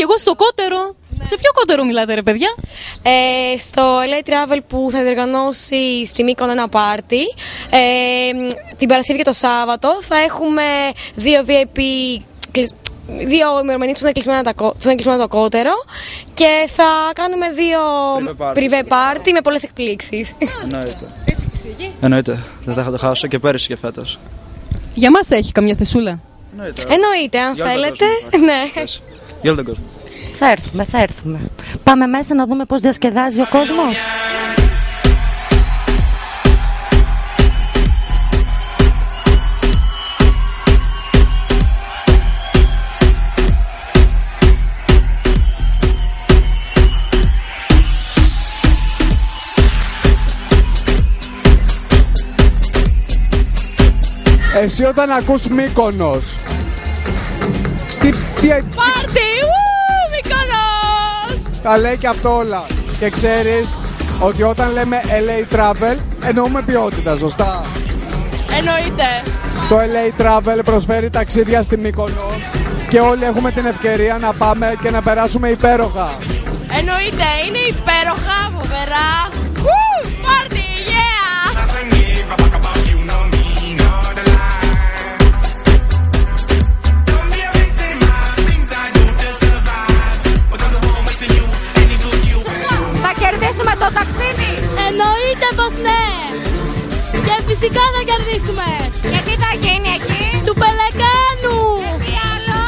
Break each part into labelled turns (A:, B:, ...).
A: εγώ στο κότερο. Σε ποιο κότερο μιλάτε, ρε παιδιά?
B: Στο LA Travel που θα διοργανώσει στη Μύκονο ένα πάρτι. Την Παρασκευή και το Σάββατο θα έχουμε δύο ημερομηνίες που θα είναι κλεισμένα το κότερο και θα κάνουμε 2 privé party με πολλές εκπλήξεις.
C: Εννοείται. Εννοείται. Δεν θα το χάσω και πέρυσι και φέτος.
A: Για μας έχει καμιά θεσούλα?
B: Εννοείται, αν θέλετε. Ναι.
C: Για όλο τον κόσμο.
D: Θα έρθουμε. Πάμε μέσα να δούμε πώς διασκεδάζει ο κόσμος.
E: Εσύ όταν ακούς Μύκονος,
B: Πάρτι! Μύκονος!
E: τα λέει και αυτό όλα. Και ξέρεις ότι όταν λέμε LA Travel εννοούμε ποιότητα, σωστά?
B: Εννοείται.
E: Το LA Travel προσφέρει ταξίδια στη Μύκονο και όλοι έχουμε την ευκαιρία να πάμε και να περάσουμε υπέροχα.
B: Εννοείται, είναι υπέροχα, φοβερά. Πάρτι, yeah!
D: Θα κερδίσουμε το ταξίδι.
B: Εννοείται πως ναι! Και φυσικά θα κερδίσουμε!
D: Γιατί θα γίνει εκεί?
B: Του Πελεκάνου!
D: Τι άλλο?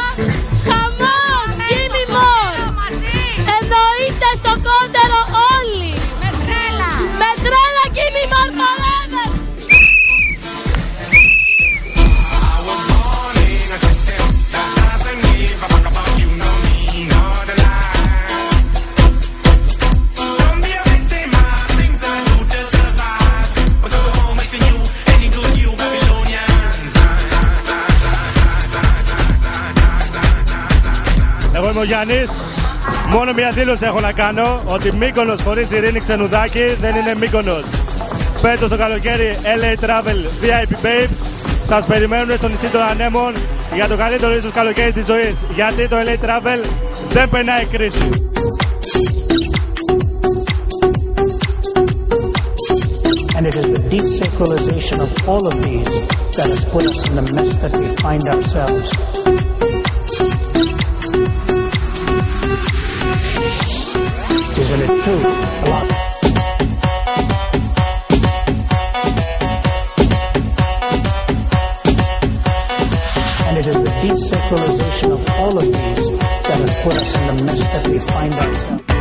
B: Χαμός! Gimme more! Εννοείται στο κότερο όλοι!
D: Με τρέλα.
B: Με τρέλα gimme more forever!
F: Εγώ είμαι ο Γιάννης. Μόνο μια δήλωση έχω να κάνω, ότι Μύκονος χωρίς Ειρήνη Ξενουδάκη δεν είναι Μύκονος. Φέτος το καλοκαίρι LA Travel VIP Babes σας περιμένουν στο νησί των Ανέμων για το καλύτερο ίσως καλοκαίρι της ζωής. Γιατί το LA Travel δεν περνάει κρίση.
G: And it is the desacralization of all of these that has put us in the mess that we find ourselves. Isn't it true? A lot. And it is the desacralization of all of these that has put us in the mess that we find ourselves.